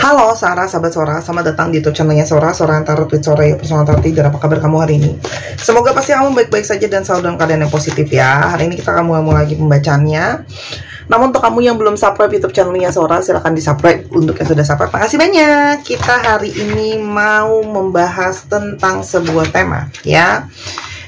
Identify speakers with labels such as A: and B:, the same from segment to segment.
A: Halo Sarah, sahabat Sora, selamat datang di YouTube channelnya Sora yang taruh tweet Sora ya personal tidur. Apa kabar kamu hari ini? Semoga pasti kamu baik-baik saja dan selalu dalam keadaan yang positif ya. Hari ini kita akan mulai lagi pembacaannya. Namun untuk kamu yang belum subscribe YouTube channelnya Sora, silahkan di subscribe. Untuk yang sudah subscribe, makasih banyak. Kita hari ini mau membahas tentang sebuah tema ya.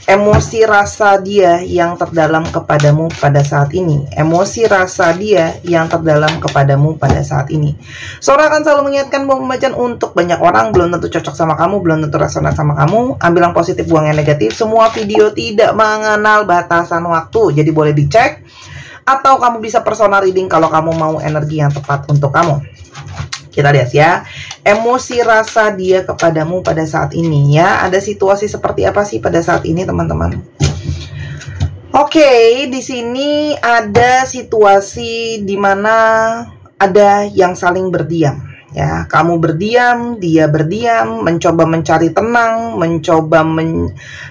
A: Emosi rasa dia yang terdalam kepadamu pada saat ini. Emosi rasa dia yang terdalam kepadamu pada saat ini. Sora akan selalu mengingatkan bahwa pembacaan untuk banyak orang belum tentu cocok sama kamu, belum tentu resonat sama kamu. Ambil yang positif, buang yang negatif. Semua video tidak mengenal batasan waktu, jadi boleh dicek. Atau kamu bisa personal reading kalau kamu mau energi yang tepat untuk kamu. Kita lihat ya, emosi rasa dia kepadamu pada saat ini ya. Ada situasi seperti apa sih pada saat ini teman-teman? Oke, di sini ada situasi di mana ada yang saling berdiam ya. Kamu berdiam, dia berdiam, mencoba mencari tenang, mencoba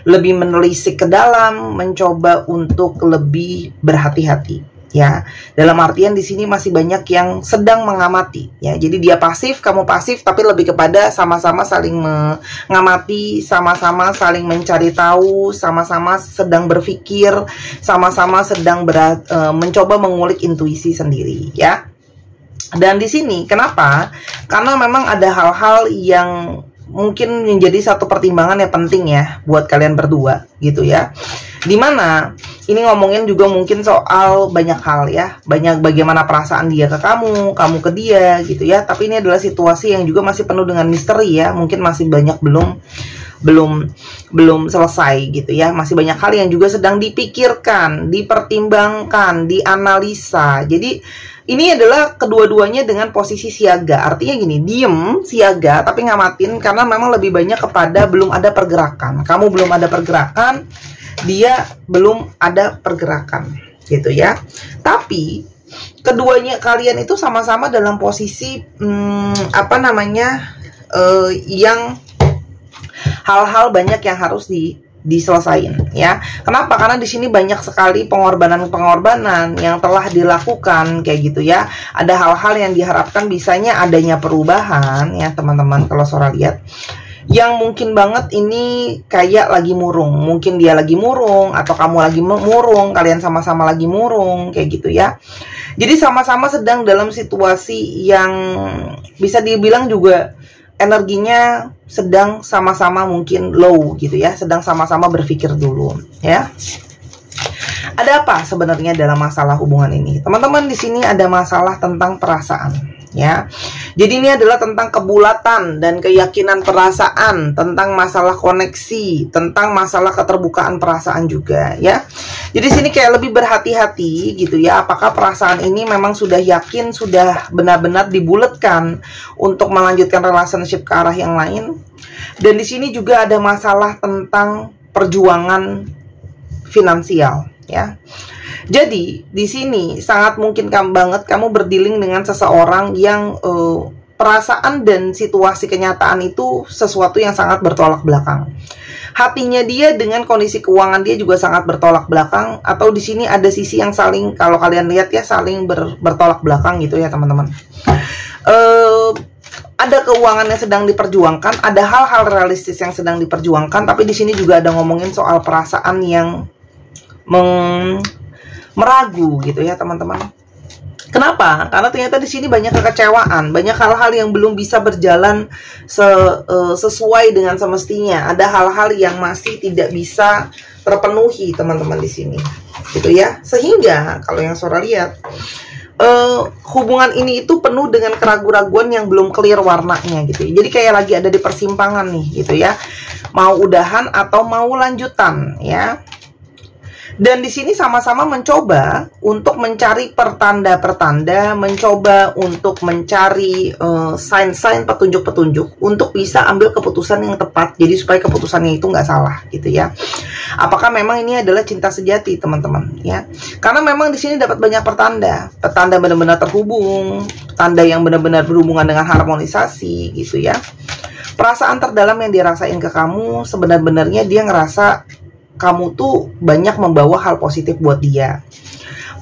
A: lebih menelisik ke dalam, mencoba untuk lebih berhati-hati. Ya, dalam artian di sini masih banyak yang sedang mengamati ya. Jadi dia pasif, kamu pasif, tapi lebih kepada sama-sama saling mengamati, sama-sama saling mencari tahu, sama-sama sedang berpikir, sama-sama sedang mencoba mengulik intuisi sendiri ya. Dan di sini kenapa? Karena memang ada hal-hal yang mungkin menjadi satu pertimbangan yang penting ya buat kalian berdua gitu ya. Dimana ini ngomongin juga mungkin soal banyak hal ya, banyak bagaimana perasaan dia ke kamu, kamu ke dia gitu ya. Tapi ini adalah situasi yang juga masih penuh dengan misteri ya, mungkin masih banyak belum selesai gitu ya. Masih banyak hal yang juga sedang dipikirkan, dipertimbangkan, dianalisa. Jadi ini adalah kedua-duanya dengan posisi siaga. Artinya gini, diem, siaga, tapi ngamatin karena memang lebih banyak kepada belum ada pergerakan. Kamu belum ada pergerakan, dia belum ada pergerakan gitu ya. Tapi keduanya kalian itu sama-sama dalam posisi yang hal-hal banyak yang harus diselesain ya. Kenapa? Karena di sini banyak sekali pengorbanan yang telah dilakukan kayak gitu ya. Ada hal-hal yang diharapkan bisanya adanya perubahan ya teman-teman. Kalau Sora lihat yang mungkin banget ini kayak lagi murung, mungkin dia lagi murung atau kamu lagi murung, kalian sama-sama lagi murung kayak gitu ya. Jadi sama-sama sedang dalam situasi yang bisa dibilang juga energinya sedang sama-sama mungkin low gitu ya, sedang sama-sama berpikir dulu ya. Ada apa sebenarnya dalam masalah hubungan ini? Teman-teman, di sini ada masalah tentang perasaan ya. Jadi ini adalah tentang kebulatan dan keyakinan perasaan, tentang masalah koneksi, tentang masalah keterbukaan perasaan juga ya. Jadi sini kayak lebih berhati-hati gitu ya. Apakah perasaan ini memang sudah yakin, sudah benar-benar dibulatkan untuk melanjutkan relationship ke arah yang lain? Dan di sini juga ada masalah tentang perjuangan finansial ya. Jadi di sini sangat mungkin banget kamu berdealing dengan seseorang yang perasaan dan situasi kenyataan itu sesuatu yang sangat bertolak belakang. Hatinya dia dengan kondisi keuangan dia juga sangat bertolak belakang. Atau di sini ada sisi yang saling, kalau kalian lihat ya, saling bertolak belakang gitu ya teman-teman. Ada keuangan yang sedang diperjuangkan, ada hal-hal realistis yang sedang diperjuangkan. Tapi di sini juga ada ngomongin soal perasaan yang meragu gitu ya teman-teman. Kenapa? Karena ternyata di sini banyak kekecewaan, banyak hal-hal yang belum bisa berjalan sesuai dengan semestinya. Ada hal-hal yang masih tidak bisa terpenuhi teman-teman di sini, gitu ya. Sehingga kalau yang Sora lihat, hubungan ini itu penuh dengan keraguan-raguan yang belum clear warnanya gitu. Jadi kayak lagi ada di persimpangan nih, gitu ya. Mau udahan atau mau lanjutan, ya. Dan di sini sama-sama mencoba untuk mencari pertanda-pertanda, mencoba untuk mencari sign-sign, petunjuk-petunjuk untuk bisa ambil keputusan yang tepat. Jadi supaya keputusannya itu nggak salah, gitu ya. Apakah memang ini adalah cinta sejati, teman-teman? Ya, karena memang di sini dapat banyak pertanda benar-benar terhubung, tanda yang benar-benar berhubungan dengan harmonisasi, gitu ya. Perasaan terdalam yang dirasain ke kamu sebenarnya dia ngerasa kamu tuh banyak membawa hal positif buat dia,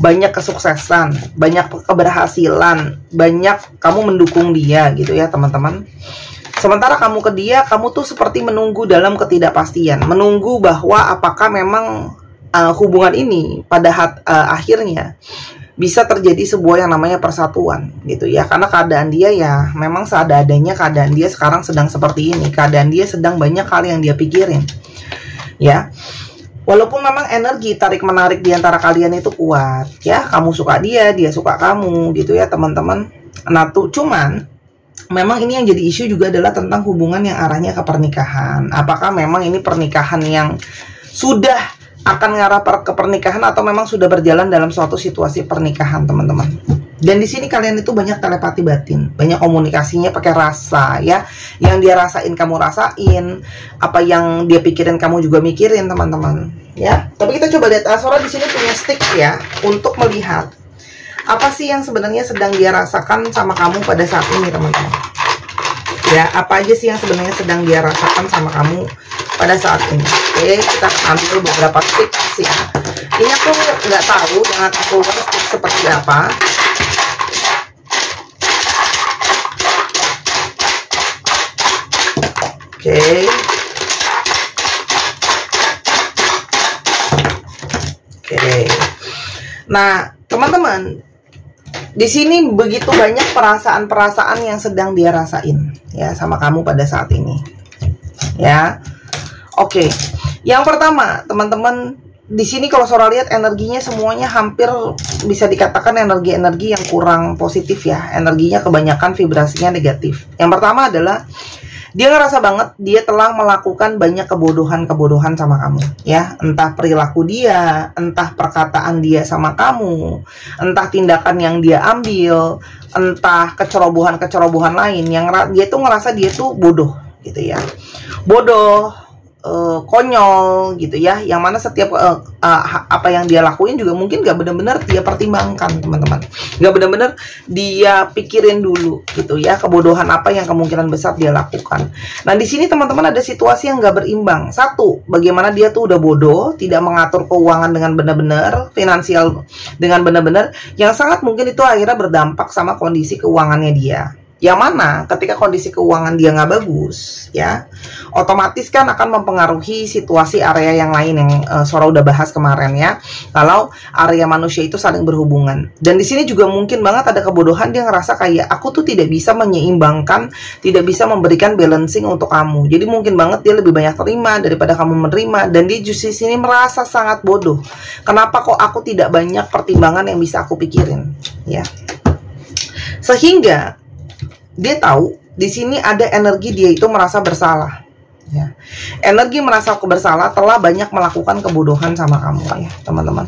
A: banyak kesuksesan, banyak keberhasilan, banyak kamu mendukung dia gitu ya teman-teman. Sementara kamu ke dia, kamu tuh seperti menunggu dalam ketidakpastian, menunggu bahwa apakah memang hubungan ini pada akhirnya bisa terjadi sebuah yang namanya persatuan gitu ya. Karena keadaan dia ya memang seadanya, keadaan dia sekarang sedang seperti ini, keadaan dia sedang banyak hal yang dia pikirin ya. Walaupun memang energi tarik-menarik di antara kalian itu kuat ya, kamu suka dia, dia suka kamu gitu ya teman-teman. Nah tuh, cuman memang ini yang jadi isu juga adalah tentang hubungan yang arahnya ke pernikahan. Apakah memang ini pernikahan yang sudah akan ngarah ke pernikahan atau memang sudah berjalan dalam suatu situasi pernikahan teman-teman. Dan di sini kalian itu banyak telepati batin, banyak komunikasinya pakai rasa ya. Yang dia rasain kamu rasain, apa yang dia pikirin kamu juga mikirin teman-teman ya. Tapi kita coba lihat, Sora di sini punya stick ya untuk melihat apa sih yang sebenarnya sedang dia rasakan sama kamu pada saat ini teman-teman. Ya, apa aja sih yang sebenarnya sedang dia rasakan sama kamu pada saat ini. Oke, kita ambil beberapa tips ya. Ini aku nggak tahu dengan aku tips seperti apa. Oke. Nah, teman-teman, di sini begitu banyak perasaan-perasaan yang sedang dia rasain ya sama kamu pada saat ini. Ya. Oke. Yang pertama, teman-teman, di sini kalau Sora lihat energinya semuanya hampir bisa dikatakan energi-energi yang kurang positif ya. Energinya kebanyakan vibrasinya negatif. Yang pertama adalah dia ngerasa banget dia telah melakukan banyak kebodohan-kebodohan sama kamu ya. Entah perilaku dia, entah perkataan dia sama kamu, entah tindakan yang dia ambil, entah kecerobohan-kecerobohan lain yang dia tuh ngerasa dia tuh bodoh gitu ya. Bodoh, konyol gitu ya, yang mana setiap apa yang dia lakuin juga mungkin gak benar-benar dia pertimbangkan teman-teman, gak benar-benar dia pikirin dulu gitu ya, kebodohan apa yang kemungkinan besar dia lakukan. Nah di sini teman-teman ada situasi yang gak berimbang. Satu, bagaimana dia tuh udah bodoh, tidak mengatur keuangan dengan benar-benar, finansial dengan benar-benar, yang sangat mungkin itu akhirnya berdampak sama kondisi keuangannya dia. Yang mana ketika kondisi keuangan dia nggak bagus ya, otomatis kan akan mempengaruhi situasi area yang lain yang Sora udah bahas kemarin ya. Kalau area manusia itu saling berhubungan. Dan di sini juga mungkin banget ada kebodohan, dia ngerasa kayak aku tuh tidak bisa menyeimbangkan, tidak bisa memberikan balancing untuk kamu. Jadi mungkin banget dia lebih banyak terima daripada kamu menerima, dan dia justru di sini merasa sangat bodoh. Kenapa kok aku tidak banyak pertimbangan yang bisa aku pikirin ya. Sehingga dia tahu di sini ada energi dia itu merasa bersalah ya. Energi merasa bersalah telah banyak melakukan kebodohan sama kamu ya teman-teman.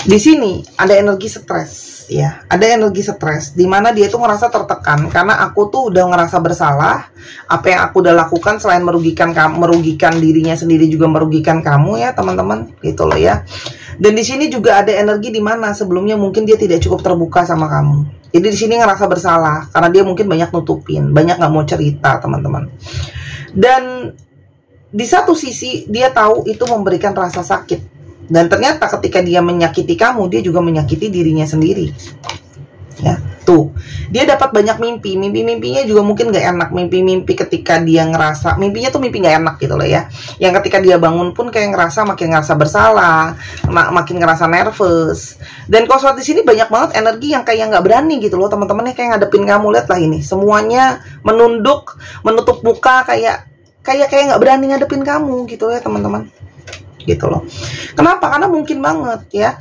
A: Di sini ada energi stres ya, ada energi stres di mana dia itu ngerasa tertekan karena aku tuh udah ngerasa bersalah, apa yang aku udah lakukan selain merugikan kamu, merugikan dirinya sendiri juga merugikan kamu ya teman-teman gitu loh ya. Dan di sini juga ada energi di mana sebelumnya mungkin dia tidak cukup terbuka sama kamu. Jadi di sini ngerasa bersalah karena dia mungkin banyak nutupin, banyak nggak mau cerita teman-teman. Dan di satu sisi dia tahu itu memberikan rasa sakit. Dan ternyata ketika dia menyakiti kamu, dia juga menyakiti dirinya sendiri. Ya, tuh. Dia dapat banyak mimpi. Mimpi-mimpinya juga mungkin nggak enak. Mimpi-mimpi ketika dia ngerasa, mimpinya tuh mimpi nggak enak gitu loh ya. Yang ketika dia bangun pun kayak makin ngerasa bersalah, makin ngerasa nervous. Dan kalau di sini banyak banget energi yang kayak nggak berani gitu loh teman-teman, kayak ngadepin kamu. Lihat lah ini, semuanya menunduk, menutup muka, kayak nggak berani ngadepin kamu gitu ya teman-teman. Gitu loh. Kenapa? Karena mungkin banget ya,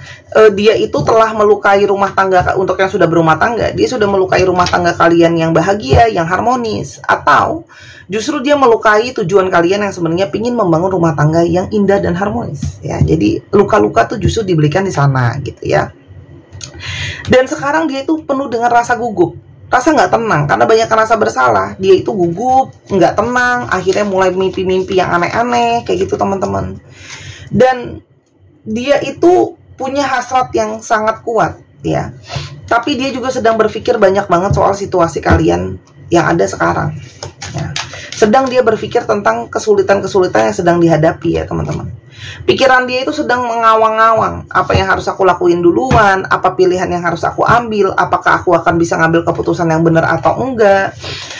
A: dia itu telah melukai rumah tangga. Untuk yang sudah berumah tangga, dia sudah melukai rumah tangga kalian yang bahagia, yang harmonis, atau justru dia melukai tujuan kalian yang sebenarnya pingin membangun rumah tangga yang indah dan harmonis ya. Jadi luka-luka tuh justru diberikan di sana gitu ya. Dan sekarang dia itu penuh dengan rasa gugup, rasa nggak tenang karena banyak rasa bersalah. Dia itu gugup, nggak tenang, akhirnya mulai mimpi-mimpi yang aneh-aneh kayak gitu teman-teman. Dan dia itu punya hasrat yang sangat kuat ya. Tapi dia juga sedang berpikir banyak banget soal situasi kalian yang ada sekarang ya. sedang dia berpikir tentang kesulitan-kesulitan yang sedang dihadapi ya teman-teman. Pikiran dia itu sedang mengawang-awang, apa yang harus aku lakuin duluan, apa pilihan yang harus aku ambil, apakah aku akan bisa ngambil keputusan yang benar atau enggak,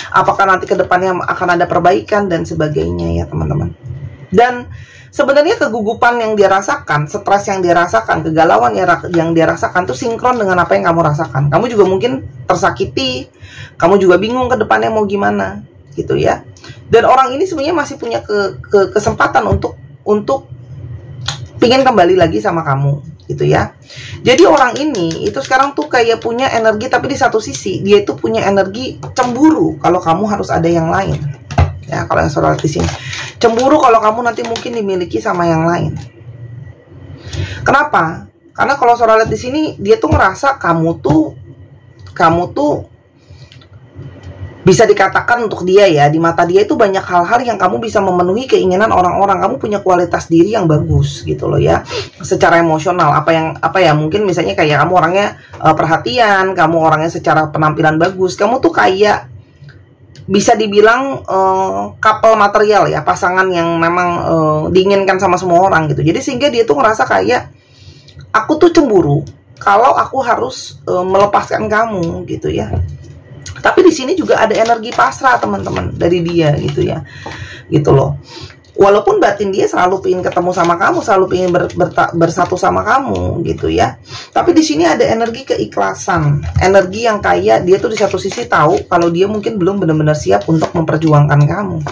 A: apakah nanti ke depannya akan ada perbaikan dan sebagainya ya teman-teman. Dan sebenarnya kegugupan yang dia rasakan, stres yang dia rasakan, kegalauan yang dia rasakan tuh sinkron dengan apa yang kamu rasakan. Kamu juga mungkin tersakiti, kamu juga bingung ke depannya mau gimana gitu ya. Dan orang ini sebenarnya masih punya kesempatan untuk pingin kembali lagi sama kamu gitu ya. Jadi orang ini itu sekarang tuh kayak punya energi, tapi di satu sisi dia itu punya energi cemburu kalau kamu harus ada yang lain. Ya, kalau yang soal di sini cemburu kalau kamu nanti mungkin dimiliki sama yang lain. Kenapa? Karena kalau soal di sini dia tuh ngerasa kamu tuh bisa dikatakan untuk dia ya, di mata dia itu banyak hal-hal yang kamu bisa memenuhi keinginan orang-orang. Kamu punya kualitas diri yang bagus gitu loh ya, secara emosional. Apa ya mungkin misalnya kayak kamu orangnya perhatian, kamu orangnya secara penampilan bagus, kamu tuh kayak bisa dibilang couple material ya, pasangan yang memang diinginkan sama semua orang gitu. Jadi sehingga dia tuh ngerasa kayak aku tuh cemburu kalau aku harus melepaskan kamu gitu ya. Tapi di sini juga ada energi pasrah teman-teman dari dia gitu ya, gitu loh. Walaupun batin dia selalu pengen ketemu sama kamu, selalu pengen bersatu sama kamu gitu ya. Tapi di sini ada energi keikhlasan, energi yang kayak dia tuh di satu sisi tahu kalau dia mungkin belum benar-benar siap untuk memperjuangkan kamu.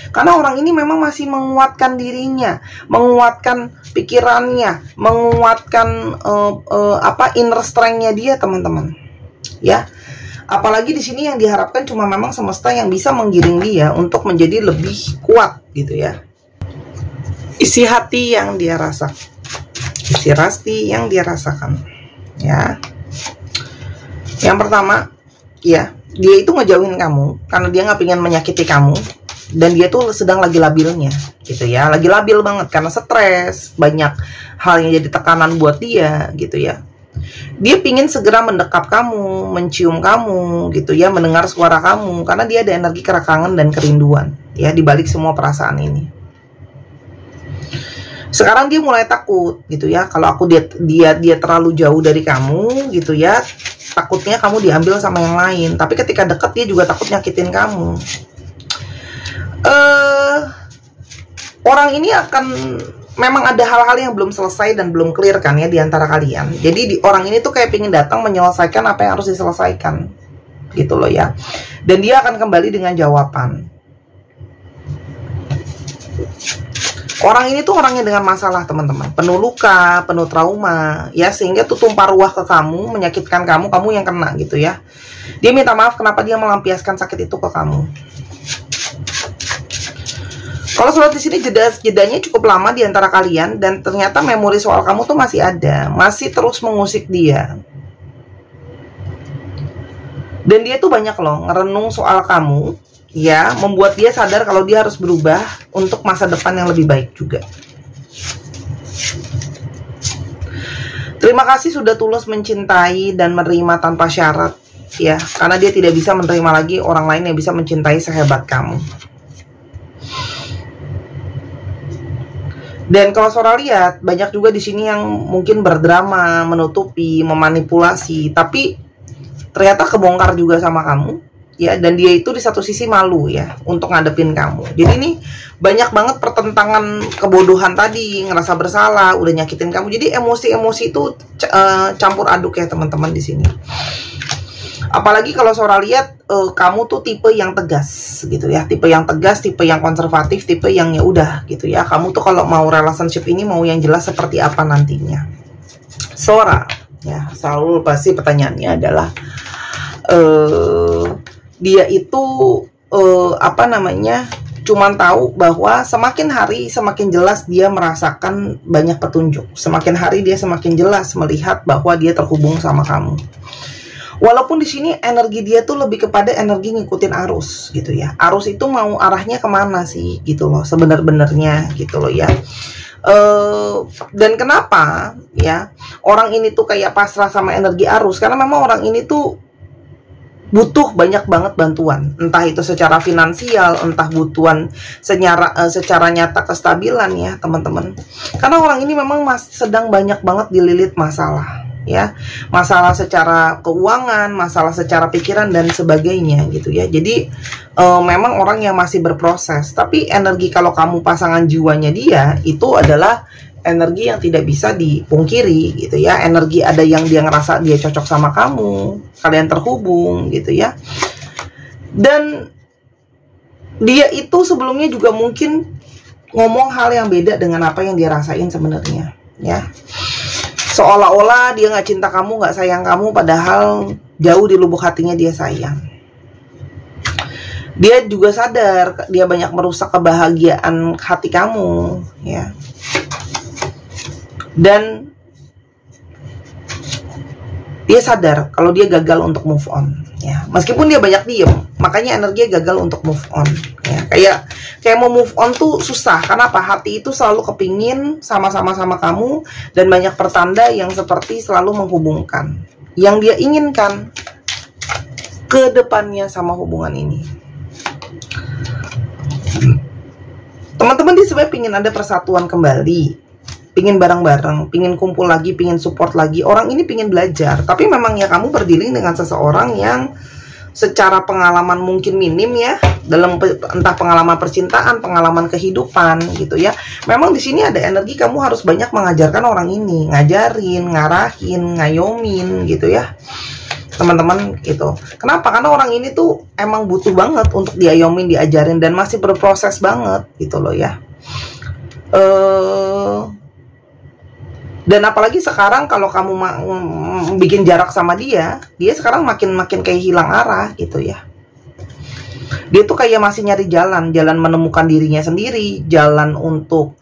A: Karena orang ini memang masih menguatkan dirinya, menguatkan pikirannya, menguatkan inner strength-nya dia teman-teman. Ya. Apalagi di sini yang diharapkan cuma memang semesta yang bisa menggiring dia untuk menjadi lebih kuat gitu ya. Isi hati yang dia rasakan, isi hati yang dia rasakan ya. Yang pertama ya, dia itu ngejauhin kamu karena dia nggak pengen menyakiti kamu, dan dia tuh sedang lagi labilnya gitu ya, lagi labil banget karena stres, banyak hal yang jadi tekanan buat dia gitu ya. Dia pingin segera mendekap kamu, mencium kamu gitu ya, mendengar suara kamu, karena dia ada energi kerekangan dan kerinduan ya di balik semua perasaan ini. Sekarang dia mulai takut gitu ya, kalau dia terlalu jauh dari kamu gitu ya, takutnya kamu diambil sama yang lain. Tapi ketika dekat dia juga takut nyakitin kamu. Orang ini akan memang ada hal-hal yang belum selesai dan belum clear kan ya di antara kalian. Jadi orang ini tuh kayak pingin datang menyelesaikan apa yang harus diselesaikan gitu loh ya. Dan dia akan kembali dengan jawaban. Orang ini tuh orangnya dengan masalah teman-teman, penuh luka, penuh trauma ya, sehingga tuh tumpah ruah ke kamu, menyakitkan kamu yang kena gitu ya. Dia minta maaf kenapa dia melampiaskan sakit itu ke kamu. Kalau soal di sini jedanya cukup lama di antara kalian, dan ternyata memori soal kamu tuh masih ada, masih terus mengusik dia. Dan dia tuh banyak loh ngerenung soal kamu, ya, membuat dia sadar kalau dia harus berubah untuk masa depan yang lebih baik juga. Terima kasih sudah tulus mencintai dan menerima tanpa syarat, ya, karena dia tidak bisa menerima lagi orang lain yang bisa mencintai sehebat kamu. Dan kalau Sora lihat, banyak juga di sini yang mungkin berdrama, menutupi, memanipulasi, tapi ternyata kebongkar juga sama kamu, ya. Dan dia itu di satu sisi malu ya untuk ngadepin kamu. Jadi ini banyak banget pertentangan kebodohan tadi, ngerasa bersalah, udah nyakitin kamu. Jadi emosi-emosi itu campur aduk ya teman-teman di sini. Apalagi kalau Sora lihat kamu tuh tipe yang tegas gitu ya, tipe yang tegas, tipe yang konservatif, tipe yang ya udah gitu ya. Kamu tuh kalau mau relationship ini mau yang jelas seperti apa nantinya. Sora ya, selalu pasti pertanyaannya adalah dia itu cuman tahu bahwa semakin hari semakin jelas dia merasakan banyak petunjuk. Semakin hari dia semakin jelas melihat bahwa dia terhubung sama kamu. Walaupun di sini energi dia tuh lebih kepada energi ngikutin arus gitu ya. Arus itu mau arahnya kemana sih gitu loh sebenarnya gitu loh ya. Dan kenapa ya orang ini tuh kayak pasrah sama energi arus? Karena memang orang ini tuh butuh banyak banget bantuan, entah itu secara finansial, entah butuhan secara nyata kestabilan ya teman-teman. Karena orang ini memang sedang banyak banget dililit masalah ya, masalah secara keuangan, masalah secara pikiran dan sebagainya gitu ya. Jadi memang orang yang masih berproses, tapi energi kalau kamu pasangan jiwanya dia itu adalah energi yang tidak bisa dipungkiri gitu ya. Energi ada yang dia ngerasa dia cocok sama kamu, kalian terhubung gitu ya. Dan dia itu sebelumnya juga mungkin ngomong hal yang beda dengan apa yang dia rasain sebenarnya ya. Seolah-olah dia nggak cinta kamu, nggak sayang kamu, padahal jauh di lubuk hatinya dia sayang. Dia juga sadar dia banyak merusak kebahagiaan hati kamu ya. Dan dia sadar kalau dia gagal untuk move on ya. Meskipun dia banyak diem, makanya energinya gagal untuk move on ya. Kayak mau move on tuh susah. Karena apa? Hati itu selalu kepingin sama-sama sama kamu, dan banyak pertanda yang seperti selalu menghubungkan yang dia inginkan ke depannya sama hubungan ini. Teman-teman, dia sebenarnya pingin ada persatuan kembali, pingin bareng-bareng, pingin kumpul lagi, pingin support lagi. Orang ini pingin belajar, tapi memang ya kamu berdealing dengan seseorang yang secara pengalaman mungkin minim ya, dalam entah pengalaman percintaan, pengalaman kehidupan gitu ya. Memang di sini ada energi kamu harus banyak mengajarkan orang ini, ngajarin, ngarahin, ngayomin gitu ya teman-teman gitu. Kenapa? Karena orang ini tuh emang butuh banget untuk diayomin, diajarin, dan masih berproses banget gitu loh ya. Dan apalagi sekarang kalau kamu bikin jarak sama dia sekarang makin kayak hilang arah gitu ya. Dia tuh kayak masih nyari jalan menemukan dirinya sendiri, jalan untuk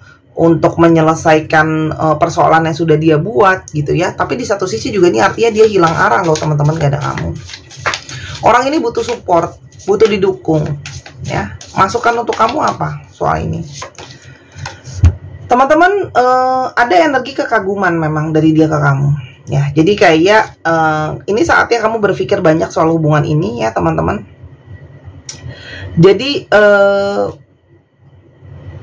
A: menyelesaikan persoalan yang sudah dia buat gitu ya. Tapi di satu sisi juga ini artinya dia hilang arah loh teman-teman, gak ada kamu. Orang ini butuh support, butuh didukung ya. Masukan untuk kamu apa soal ini? Teman-teman, ada energi kekaguman memang dari dia ke kamu ya. Jadi kayak ini saatnya kamu berpikir banyak soal hubungan ini ya teman-teman. Jadi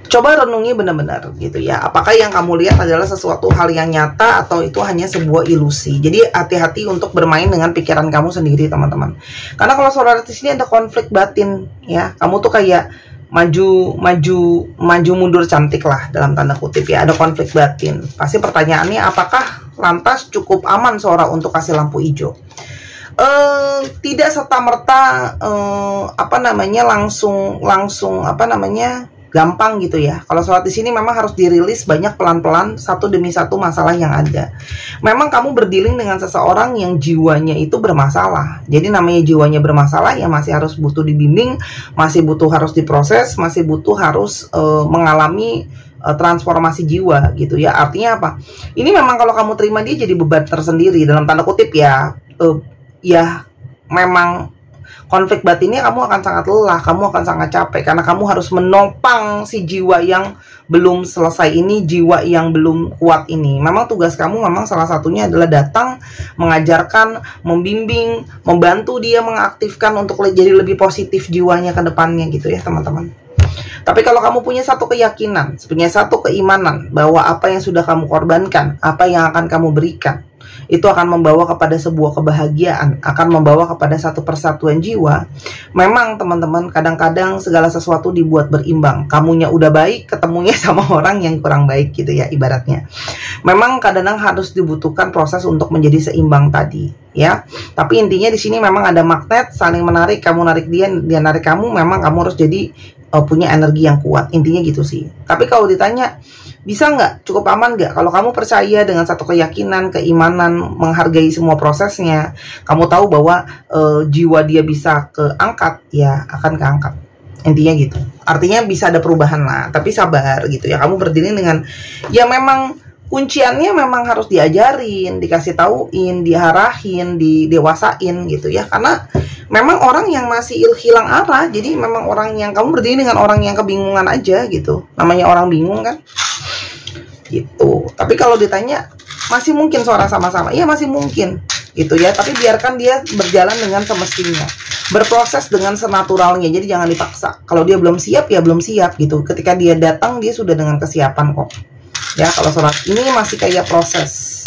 A: coba renungi benar-benar gitu ya. Apakah yang kamu lihat adalah sesuatu hal yang nyata atau itu hanya sebuah ilusi? Jadi hati-hati untuk bermain dengan pikiran kamu sendiri teman-teman. Karena kalau soal di sini ada konflik batin ya. Kamu tuh kayak maju mundur cantik lah dalam tanda kutip ya. Ada konflik batin. Pasti pertanyaannya, apakah lantas cukup aman seorang untuk kasih lampu hijau? Tidak serta-merta langsung gampang gitu ya. Kalau sholat di sini memang harus dirilis banyak pelan-pelan, satu demi satu masalah yang ada. Memang kamu berdealing dengan seseorang yang jiwanya itu bermasalah. Jadi namanya jiwanya bermasalah ya masih harus butuh dibimbing, masih butuh harus diproses, masih butuh harus mengalami transformasi jiwa gitu ya. Artinya apa? Ini memang kalau kamu terima dia jadi beban tersendiri dalam tanda kutip ya. Ya memang konflik batinnya kamu akan sangat lelah, kamu akan sangat capek karena kamu harus menopang si jiwa yang belum selesai ini, jiwa yang belum kuat ini. Memang tugas kamu memang salah satunya adalah datang, mengajarkan, membimbing, membantu dia mengaktifkan untuk jadi lebih positif jiwanya ke depannya gitu ya teman-teman. Tapi kalau kamu punya satu keyakinan, punya satu keimanan bahwa apa yang sudah kamu korbankan, apa yang akan kamu berikan, itu akan membawa kepada sebuah kebahagiaan, akan membawa kepada satu persatuan jiwa. Memang teman-teman, kadang-kadang segala sesuatu dibuat berimbang. Kamunya udah baik, ketemunya sama orang yang kurang baik gitu ya ibaratnya. Memang kadang-kadang harus dibutuhkan proses untuk menjadi seimbang tadi ya. Tapi intinya di sini memang ada magnet saling menarik, kamu narik dia, dia narik kamu. Memang kamu harus jadi punya energi yang kuat, intinya gitu sih. Tapi kalau ditanya bisa nggak, cukup aman nggak? Kalau kamu percaya dengan satu keyakinan, keimanan, menghargai semua prosesnya, kamu tahu bahwa jiwa dia bisa keangkat, ya akan keangkat. Intinya gitu. Artinya bisa ada perubahan lah, tapi sabar gitu ya. Kamu berdiri dengan, ya memang kunciannya memang harus diajarin, dikasih tauin, diarahin, didewasain gitu ya. Karena memang orang yang masih hilang arah, jadi memang orang yang kamu berdiri dengan orang yang kebingungan aja gitu. Namanya orang bingung kan. Gitu. Tapi kalau ditanya masih mungkin suara sama-sama, iya masih mungkin gitu ya. Tapi biarkan dia berjalan dengan semestinya. berproses dengan senaturalnya, jadi jangan dipaksa. Kalau dia belum siap ya belum siap gitu. Ketika dia datang dia sudah dengan kesiapan kok ya. Kalau surat ini masih kayak proses.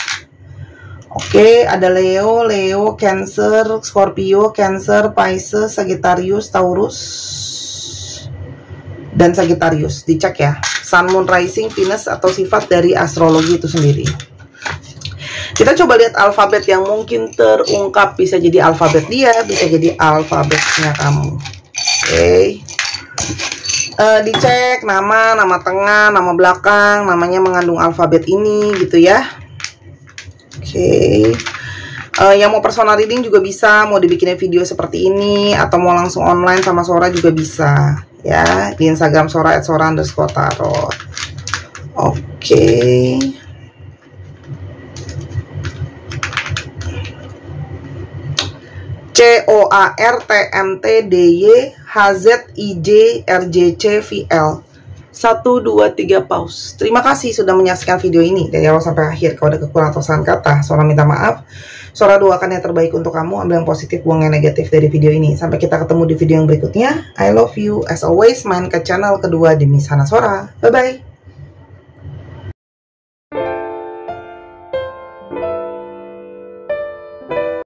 A: Oke, ada Leo, Cancer, Scorpio, Cancer, Pisces, Sagittarius, Taurus, dan Sagittarius. Dicek ya, Sun, Moon, Rising, Venus, atau sifat dari astrologi itu sendiri. Kita coba lihat alfabet yang mungkin terungkap. Bisa jadi alfabet dia, bisa jadi alfabetnya kamu. Oke. Dicek nama tengah, nama belakang, namanya mengandung alfabet ini gitu ya. Oke. Yang mau personal reading juga bisa, mau dibikin video seperti ini, atau mau langsung online sama Sora juga bisa ya, di Instagram Sora @sora_tarot. Oke. COARTMTDYHZIJRJCVL 1, 2, 3 pause. Terima kasih sudah menyaksikan video ini dari awal sampai akhir. Kalau ada kekurangan atau salah kata, Sora minta maaf. Sora doakan yang terbaik untuk kamu. Ambil yang positif, buang yang negatif dari video ini. Sampai kita ketemu di video yang berikutnya. I love you. As always, main ke channel kedua di Miss Hana Sora. Bye-bye.